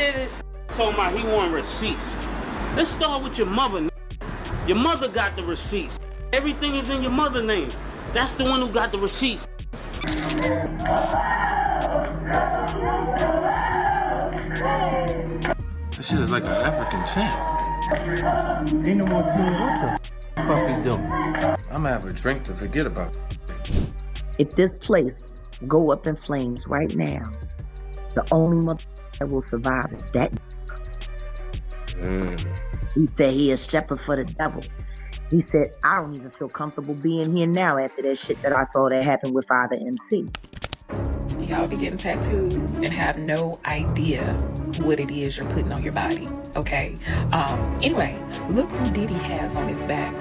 hear this? Talking about he want receipts. Let's start with your mother. Your mother got the receipts. Everything is in your mother's name. That's the one who got the receipts. This shit is like an African chant. Ain't no more tune. What the f Puffy doing? I'm gonna have a drink to forget about. If this place go up in flames right now, the only mother that will survive is that. He said he a shepherd for the devil. He said, I don't even feel comfortable being here now after that shit that I saw that happened with Father MC. Y'all be getting tattoos and have no idea what it is you're putting on your body, okay? Anyway, look who Diddy has on his back.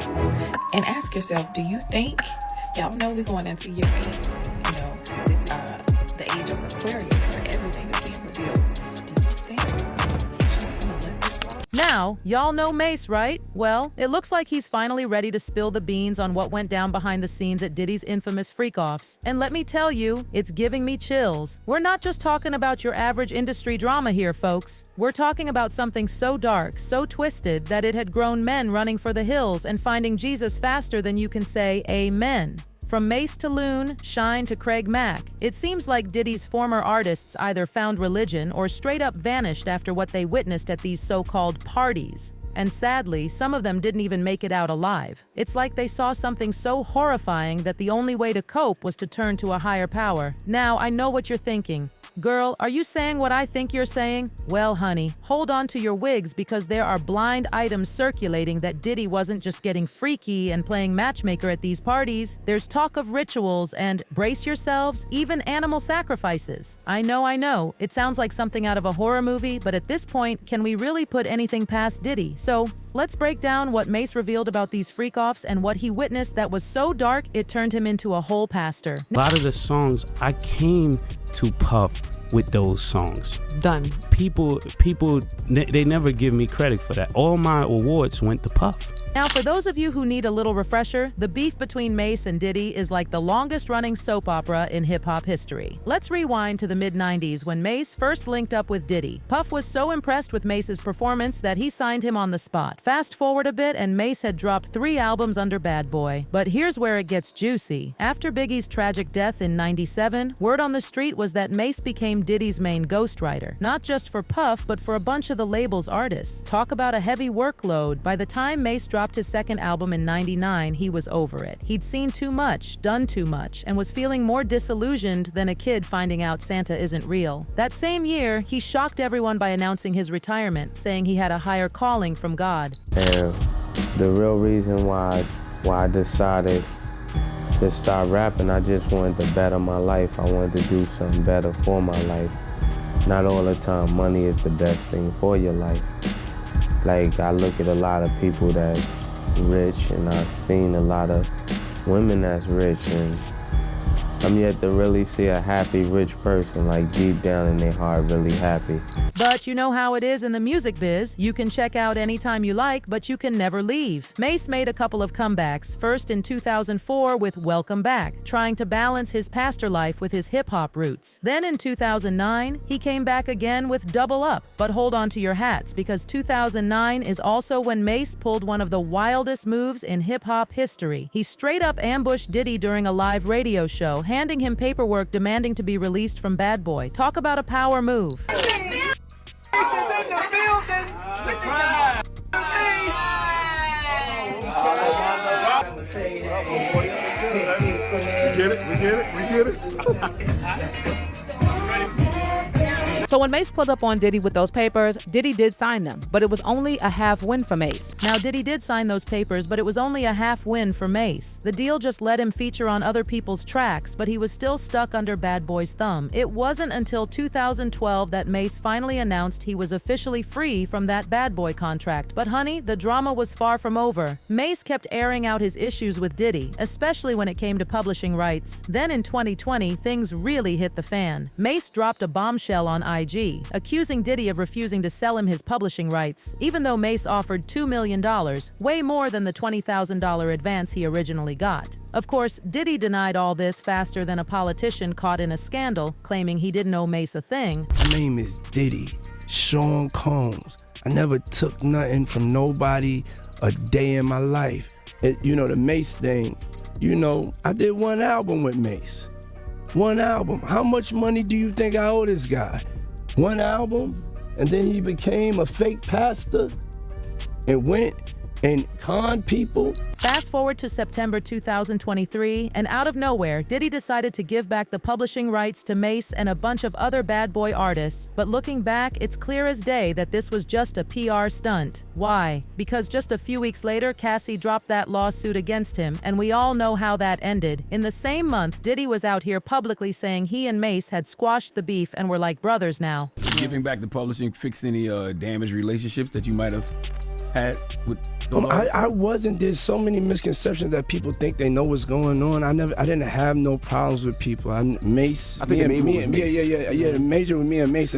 And ask yourself, do you think, y'all know we're going into year 8, you know, this, the age of Aquarius where everything is being revealed. Do you think she's gonna let this slide? Now, y'all know Mase, right? Well, it looks like he's finally ready to spill the beans on what went down behind the scenes at Diddy's infamous Freak-offs. And let me tell you, it's giving me chills. We're not just talking about your average industry drama here, folks. We're talking about something so dark, so twisted, that it had grown men running for the hills and finding Jesus faster than you can say amen. From Mase to Loon, Shyne to Craig Mack, it seems like Diddy's former artists either found religion or straight up vanished after what they witnessed at these so-called parties. And sadly, some of them didn't even make it out alive. It's like they saw something so horrifying that the only way to cope was to turn to a higher power. Now, I know what you're thinking. Girl, are you saying what I think you're saying? Well, honey, hold on to your wigs because there are blind items circulating that Diddy wasn't just getting freaky and playing matchmaker at these parties. There's talk of rituals and, brace yourselves, even animal sacrifices. I know, it sounds like something out of a horror movie, but at this point, can we really put anything past Diddy? So, let's break down what Mase revealed about these freak-offs and what he witnessed that was so dark it turned him into a whole pastor. A lot of the songs, I came to Puff with those songs. Done. People, they never give me credit for that. All my awards went to Puff. Now, for those of you who need a little refresher, the beef between Mase and Diddy is like the longest-running soap opera in hip-hop history. Let's rewind to the mid-90s when Mase first linked up with Diddy. Puff was so impressed with Mase's performance that he signed him on the spot. Fast forward a bit, and Mase had dropped 3 albums under Bad Boy. But here's where it gets juicy. After Biggie's tragic death in '97, word on the street was that Mase became Diddy's main ghostwriter. Not just for Puff, but for a bunch of the label's artists. Talk about a heavy workload. By the time Mase dropped his second album in '99, he was over it. He'd seen too much, done too much, and was feeling more disillusioned than a kid finding out Santa isn't real. That same year, he shocked everyone by announcing his retirement, saying he had a higher calling from God. And the real reason why I decided to start rapping, I just wanted to better my life. I wanted to do something better for my life. Not all the time money is the best thing for your life. Like, I look at a lot of people that's rich, and I've seen a lot of women that's rich, and I'm yet to really see a happy, rich person, like deep down in their heart, really happy. But you know how it is in the music biz. You can check out anytime you like, but you can never leave. Mase made a couple of comebacks, first in 2004 with Welcome Back, trying to balance his pastor life with his hip-hop roots. Then in 2009, he came back again with Double Up. But hold on to your hats, because 2009 is also when Mase pulled one of the wildest moves in hip-hop history. He straight up ambushed Diddy during a live radio show, handing him paperwork demanding to be released from Bad Boy. Talk about a power move. We get it. So when Mase pulled up on Diddy with those papers, Diddy did sign them, but it was only a half win for Mase. Now, Diddy did sign those papers, but it was only a half win for Mase. The deal just let him feature on other people's tracks, but he was still stuck under Bad Boy's thumb. It wasn't until 2012 that Mase finally announced he was officially free from that Bad Boy contract. But honey, the drama was far from over. Mase kept airing out his issues with Diddy, especially when it came to publishing rights. Then in 2020, things really hit the fan. Mase dropped a bombshell on IG, accusing Diddy of refusing to sell him his publishing rights, even though Mase offered $2 million, way more than the $20,000 advance he originally got. Of course, Diddy denied all this faster than a politician caught in a scandal, claiming he didn't owe Mase a thing. My name is Diddy, Sean Combs. I never took nothing from nobody a day in my life. You know, the Mase thing, you know, I did one album with Mase. One album. How much money do you think I owe this guy? One album, and then he became a fake pastor and went and conned people. Fast forward to September 2023, and out of nowhere, Diddy decided to give back the publishing rights to Mase and a bunch of other bad boy artists. But looking back, it's clear as day that this was just a PR stunt. Why? Because just a few weeks later, Cassie dropped that lawsuit against him, and we all know how that ended. In the same month, Diddy was out here publicly saying he and Mase had squashed the beef and were like brothers now. Giving back the publishing fix any damaged relationships that you might have had with I wasn't. There's so many misconceptions that people think they know what's going on. I didn't have no problems with people. Mase. I think the main one was Mase. Yeah. The major with me and Mase,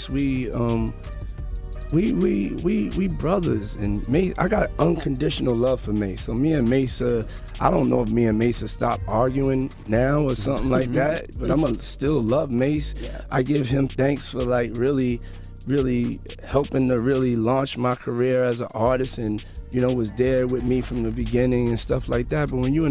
we brothers. And Mase, I got unconditional love for Mase. So me and Mase, I don't know if me and Mase stop arguing now or something like that. But I'ma still love Mase. Yeah. I give him thanks for like really helping to really launch my career as an artist, and you know, was there with me from the beginning and stuff like that. But when you're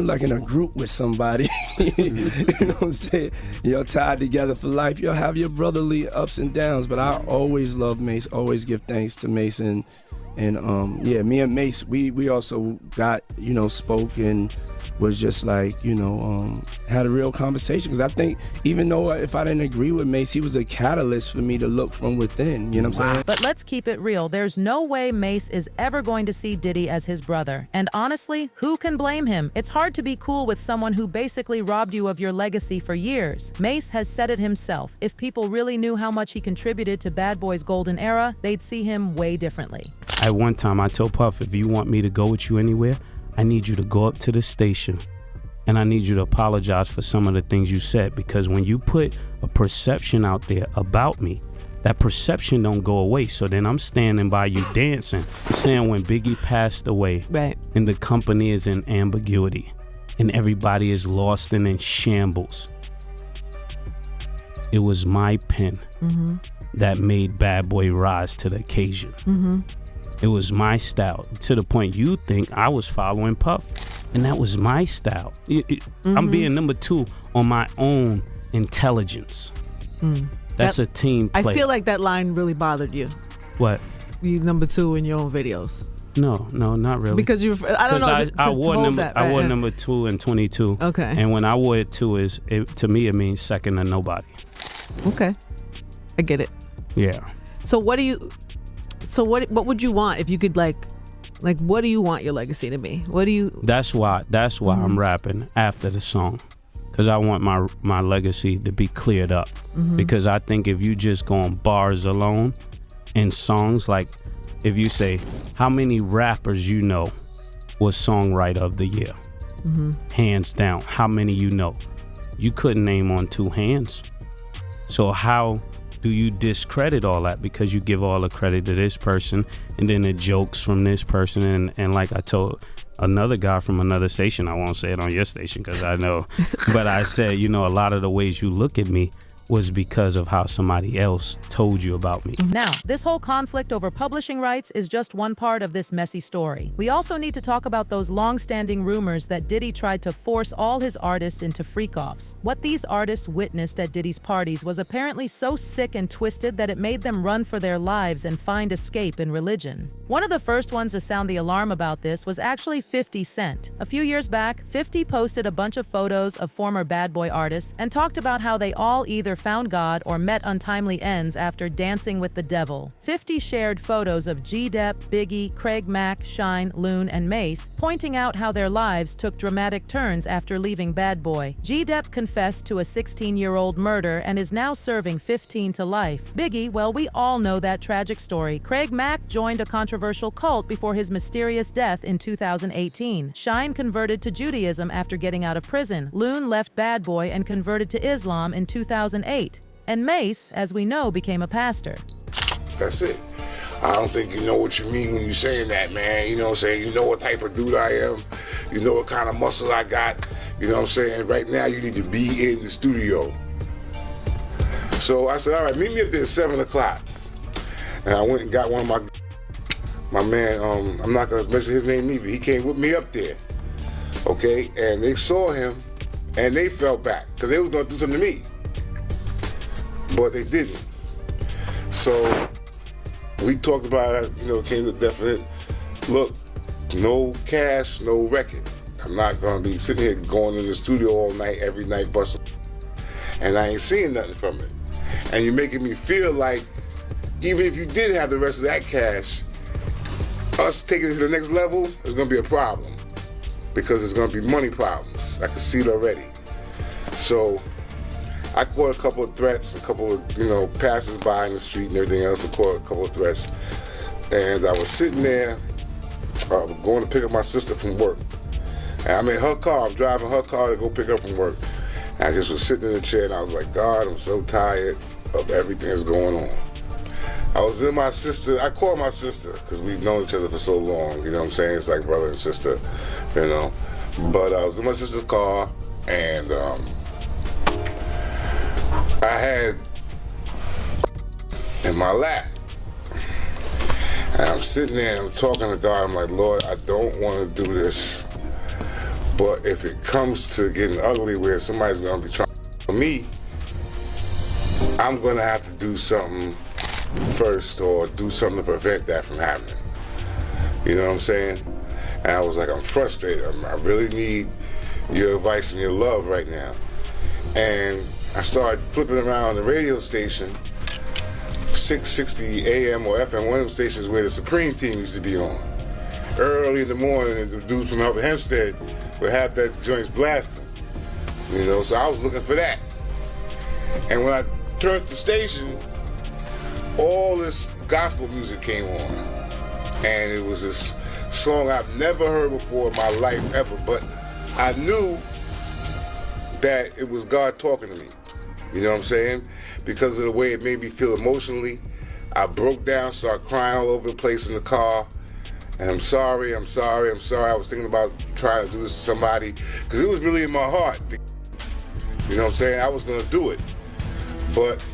like in a group with somebody, you know what I'm saying, you're tied together for life, you'll have your brotherly ups and downs. But I always love Mase, always give thanks to Mase, and yeah, me and Mase, we also got, you know, spoke and was just like, you know, had a real conversation. Because I think even though if I didn't agree with Mase, he was a catalyst for me to look from within, you know what I'm saying? But let's keep it real. There's no way Mase is ever going to see Diddy as his brother. And honestly, who can blame him? It's hard to be cool with someone who basically robbed you of your legacy for years. Mase has said it himself. If people really knew how much he contributed to Bad Boy's golden era, they'd see him way differently. At one time, I told Puff, if you want me to go with you anywhere, I need you to go up to the station and I need you to apologize for some of the things you said, because when you put a perception out there about me, that perception don't go away. So then I'm standing by you dancing. I'm saying when Biggie passed away, right, and the company is in ambiguity and everybody is lost and in shambles, it was my pen that made Bad Boy rise to the occasion. It was my style, to the point you think I was following Puff, and that was my style. I'm being number 2 on my own intelligence. That's a team play. I feel like that line really bothered you. What? You number 2 in your own videos. No, not really. Because I don't know. I wore number 2 and 22. Okay. And when I wore it 2, to me it means second to nobody. Okay, I get it. Yeah. So what would you want if you could like what do you want your legacy to be? What do you? That's why I'm rapping after the song, because I want my legacy to be cleared up. Because I think if you just go on bars alone in songs, like if you say how many rappers you know was songwriter of the year, hands down, how many you know? You couldn't name on 2 hands. So how do you discredit all that because you give all the credit to this person and then the jokes from this person? And like I told another guy from another station, I won't say it on your station because I know, but I said, you know, a lot of the ways you look at me was because of how somebody else told you about me. Now, this whole conflict over publishing rights is just one part of this messy story. We also need to talk about those long-standing rumors that Diddy tried to force all his artists into freak-offs. What these artists witnessed at Diddy's parties was apparently so sick and twisted that it made them run for their lives and find escape in religion. One of the first ones to sound the alarm about this was actually 50 Cent. A few years back, 50 posted a bunch of photos of former Bad Boy artists and talked about how they all either found God or met untimely ends after dancing with the devil. 50 shared photos of G-Dep, Biggie, Craig Mack, Shyne, Loon, and Mase, pointing out how their lives took dramatic turns after leaving Bad Boy. G-Dep confessed to a 16-year-old murder and is now serving 15 to life. Biggie, well, we all know that tragic story. Craig Mack joined a controversial cult before his mysterious death in 2018. Shyne converted to Judaism after getting out of prison. Loon left Bad Boy and converted to Islam in 2008. And Mase, as we know, became a pastor. That's it. I don't think you know what you mean when you're saying that, man. You know what I'm saying? You know what type of dude I am. You know what kind of muscle I got. You know what I'm saying? Right now, you need to be in the studio. So I said, all right, meet me up there at 7 o'clock. And I went and got one of my man, I'm not gonna mention his name either. He came with me up there, okay? And they saw him and they fell back because they was gonna do something to me. But they didn't. So we talked about it, came to definite, look, no cash, no record. I'm not gonna be sitting here going in the studio all night, every night, busting, and I ain't seeing nothing from it. And you're making me feel like even if you did have the rest of that cash, us taking it to the next level is gonna be a problem because it's gonna be money problems. I can see it already. So I caught a couple of threats, a couple of, passers-by in the street and everything else. I caught a couple of threats. And I was sitting there, going to pick up my sister from work. And I'm in her car, I'm driving her car to go pick her up from work. And I just was sitting in the chair and I was like, God, I'm so tired of everything that's going on. I was in my sister, I called my sister because we've known each other for so long, you know what I'm saying? It's like brother and sister, But I was in my sister's car and I had in my lap. And I'm sitting there and I'm talking to God, I'm like, Lord, I don't want to do this. But if it comes to getting ugly where somebody's gonna be trying to me, I'm gonna have to do something first or do something to prevent that from happening. You know what I'm saying? And I was like, I'm frustrated. I really need your advice and your love right now. And I started flipping around the radio station, 660 AM or FM, one of them stations where the Supreme team used to be on. Early in the morning, and the dudes from Upper Hempstead would have that joints blasting. So I was looking for that. And when I turned the station, all this gospel music came on. And it was this song I've never heard before in my life ever, but I knew that it was God talking to me. You know what I'm saying? Because of the way it made me feel emotionally, I broke down, started crying all over the place in the car. And I'm sorry. I was thinking about trying to do this to somebody because it was really in my heart. You know what I'm saying? I was gonna do it. But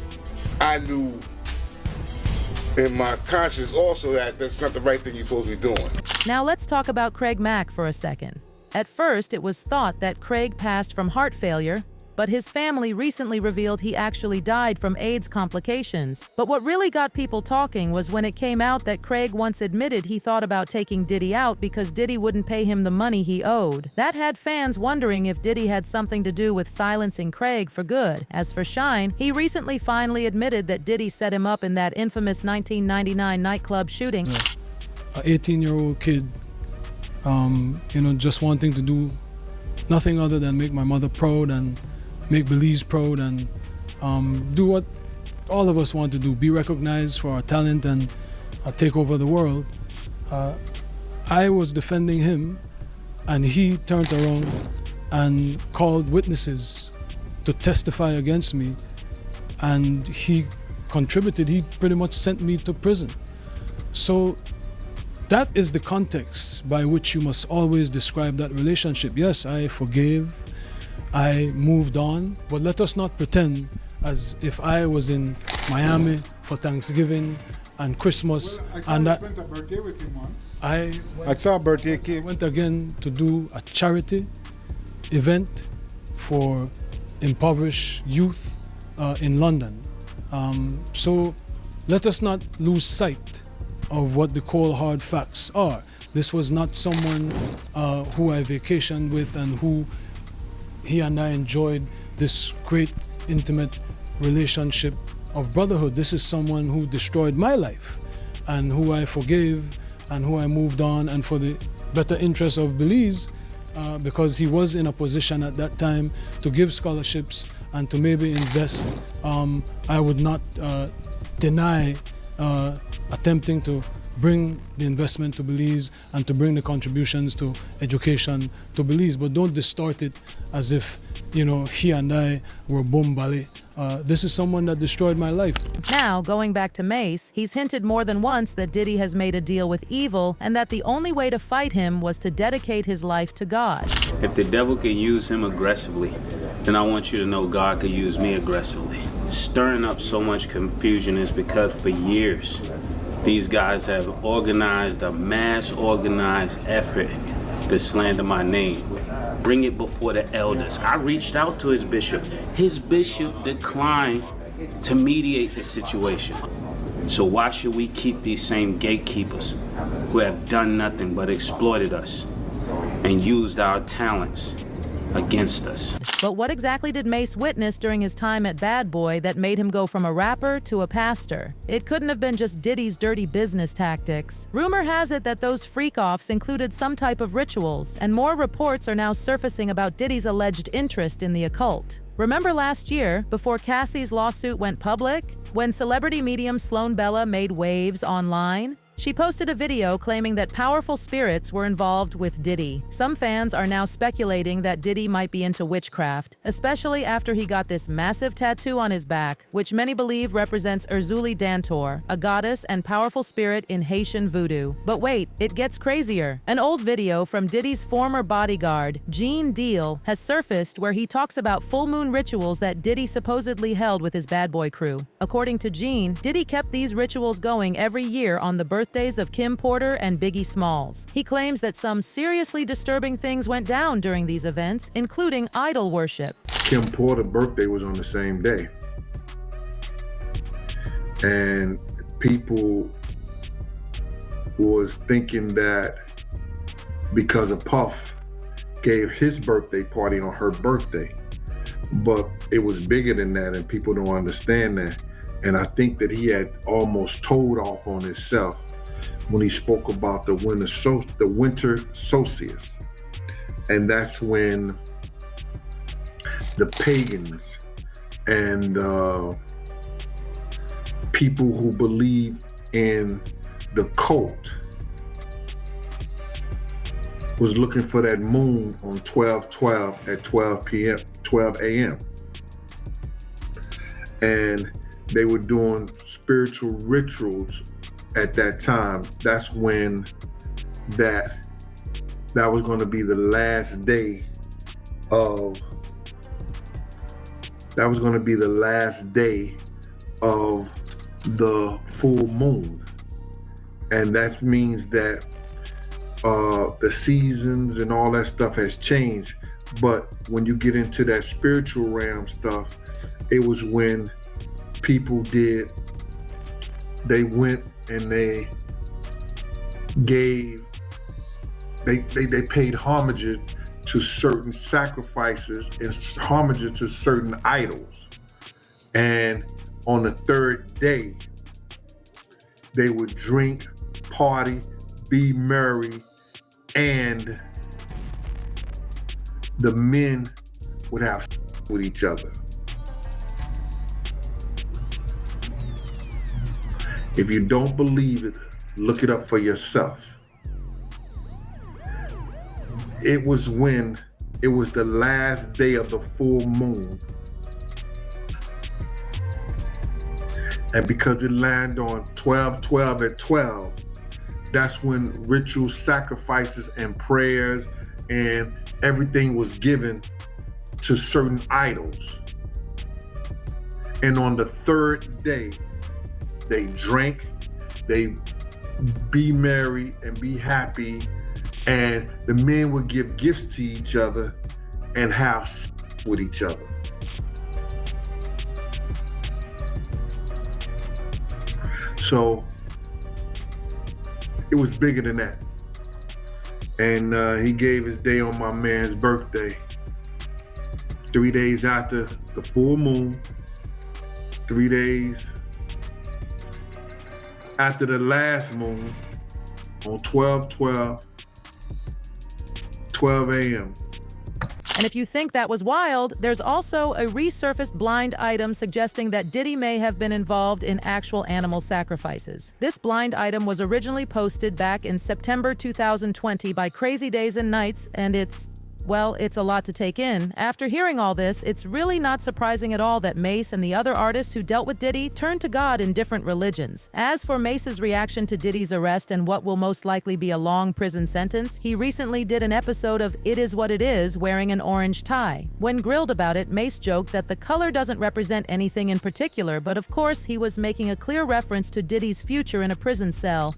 I knew in my conscience also that that's not the right thing you're supposed to be doing. Now let's talk about Craig Mack for a second. At first, it was thought that Craig passed from heart failure, but his family recently revealed he actually died from AIDS complications. But what really got people talking was when it came out that Craig once admitted he thought about taking Diddy out because Diddy wouldn't pay him the money he owed. That had fans wondering if Diddy had something to do with silencing Craig for good. As for Shyne, he recently finally admitted that Diddy set him up in that infamous 1999 nightclub shooting. An 18-year-old kid, just wanting to do nothing other than make my mother proud and make Belize proud and do what all of us want to do, be recognized for our talent and take over the world. I was defending him and he turned around and called witnesses to testify against me, and he contributed, he pretty much sent me to prison. So that is the context by which you must always describe that relationship. Yes, I forgave, I moved on, but let us not pretend as if I was in Miami for Thanksgiving and Christmas and that. Spent a birthday with him once. I saw a birthday cake. I went again to do a charity event for impoverished youth in London. So let us not lose sight of what the cold hard facts are. This was not someone who I vacationed with and who he and I enjoyed this great intimate relationship of brotherhood. This is someone who destroyed my life and who I forgave and who I moved on, and for the better interest of Belize, because he was in a position at that time to give scholarships and to maybe invest. I would not deny attempting to bring the investment to Belize and to bring the contributions to education to Belize, but don't distort it as if, he and I were bombali. This is someone that destroyed my life. Now, going back to Mase, he's hinted more than once that Diddy has made a deal with evil and that the only way to fight him was to dedicate his life to God. If the devil can use him aggressively, then I want you to know God can use me aggressively. stirring up so much confusion is because for years, these guys have organized a mass organized effort to slander my name. Bring it before the elders. I reached out to his bishop. His bishop declined to mediate the situation. So why should we keep these same gatekeepers who have done nothing but exploited us and used our talents against us? But what exactly did Mase witness during his time at Bad Boy that made him go from a rapper to a pastor? It couldn't have been just Diddy's dirty business tactics. Rumor has it that those freak-offs included some type of rituals, and more reports are now surfacing about Diddy's alleged interest in the occult. Remember last year, before Cassie's lawsuit went public, when celebrity medium Sloan Bella made waves online? She posted a video claiming that powerful spirits were involved with Diddy. Some fans are now speculating that Diddy might be into witchcraft, especially after he got this massive tattoo on his back, which many believe represents Erzulie Dantor, a goddess and powerful spirit in Haitian voodoo. But wait, it gets crazier. An old video from Diddy's former bodyguard, Gene Deal, has surfaced where he talks about full moon rituals that Diddy supposedly held with his Bad Boy crew. According to Gene, Diddy kept these rituals going every year on the birthdays of Kim Porter and Biggie Smalls. He claims that some seriously disturbing things went down during these events, including idol worship. Kim Porter's birthday was on the same day. And people was thinking that because of Puff gave his birthday party on her birthday. But it was bigger than that, and people don't understand that. And I think that he had almost told off on himself when he spoke about the winter solstice. And that's when the pagans and people who believe in the cult was looking for that moon on 12/12 at 12 a.m. And they were doing spiritual rituals at that time. That's when that was going to be the last day of the full moon. And that means that the seasons and all that stuff has changed. But when you get into that spiritual realm stuff, it was when people they went and they paid homage to certain sacrifices and homage to certain idols. And on the third day, they would drink, party, be merry, and the men would have with each other. If you don't believe it, look it up for yourself. It was the last day of the full moon. And because it landed on 12/12 at 12, that's when ritual sacrifices and prayers and everything was given to certain idols. And on the third day, they drank, they be merry and be happy, and the men would give gifts to each other and have sex with each other. So it was bigger than that. And he gave his day on my man's birthday. 3 days after the full moon, 3 days after the last moon, on 12/12, 12 a.m. And if you think that was wild, there's also a resurfaced blind item suggesting that Diddy may have been involved in actual animal sacrifices. This blind item was originally posted back in September 2020 by Crazy Days and Nights, and it's Well, it's a lot to take in. After hearing all this, it's really not surprising at all that Mase and the other artists who dealt with Diddy turned to God in different religions. As for Mase's reaction to Diddy's arrest and what will most likely be a long prison sentence, he recently did an episode of It Is What It Is wearing an orange tie. When grilled about it, Mase joked that the color doesn't represent anything in particular, but of course he was making a clear reference to Diddy's future in a prison cell.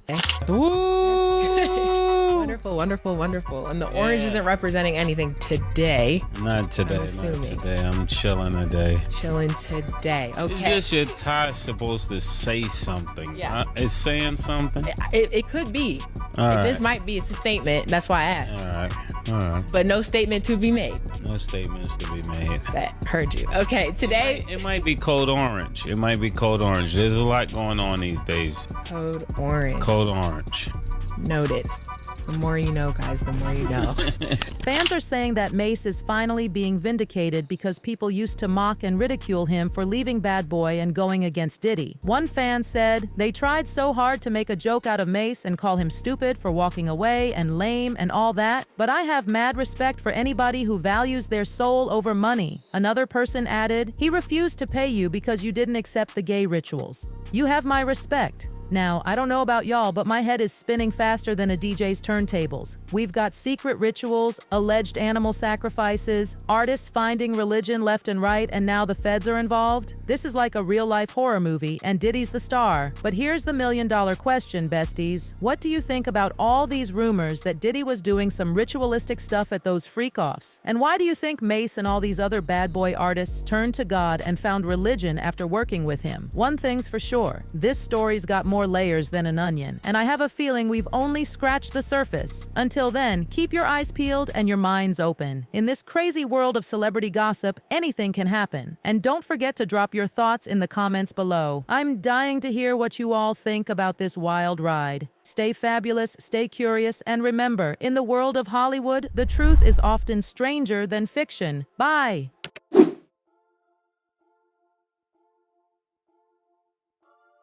Wonderful, wonderful, wonderful. And the orange isn't representing anything today. Not today, not today. I'm chilling today. Chilling today. Okay. It's just your tie supposed to say something. Yeah. It's saying something? It could be. All It right. just might be. It's a statement. That's why I asked. All right. All right. But no statement to be made. No statements to be made. That heard you. Okay, today. It might be code orange. It might be code orange. There's a lot going on these days. Code orange. Code orange. Noted. The more you know, guys, the more you know. Fans are saying that Mase is finally being vindicated because people used to mock and ridicule him for leaving Bad Boy and going against Diddy. One fan said, "They tried so hard to make a joke out of Mase and call him stupid for walking away and lame and all that, but I have mad respect for anybody who values their soul over money." Another person added, "He refused to pay you because you didn't accept the gay rituals. You have my respect." Now, I don't know about y'all, but my head is spinning faster than a DJ's turntables. We've got secret rituals, alleged animal sacrifices, artists finding religion left and right, and now the feds are involved. This is like a real-life horror movie, and Diddy's the star. But here's the million-dollar question, besties. What do you think about all these rumors that Diddy was doing some ritualistic stuff at those freak-offs? And why do you think Mase and all these other bad boy artists turned to God and found religion after working with him? One thing's for sure, this story's got more layers than an onion, and I have a feeling we've only scratched the surface. Until then, keep your eyes peeled and your minds open. In this crazy world of celebrity gossip, anything can happen. And don't forget to drop your thoughts in the comments below. I'm dying to hear what you all think about this wild ride. Stay fabulous, stay curious, and remember, in the world of Hollywood, the truth is often stranger than fiction. Bye!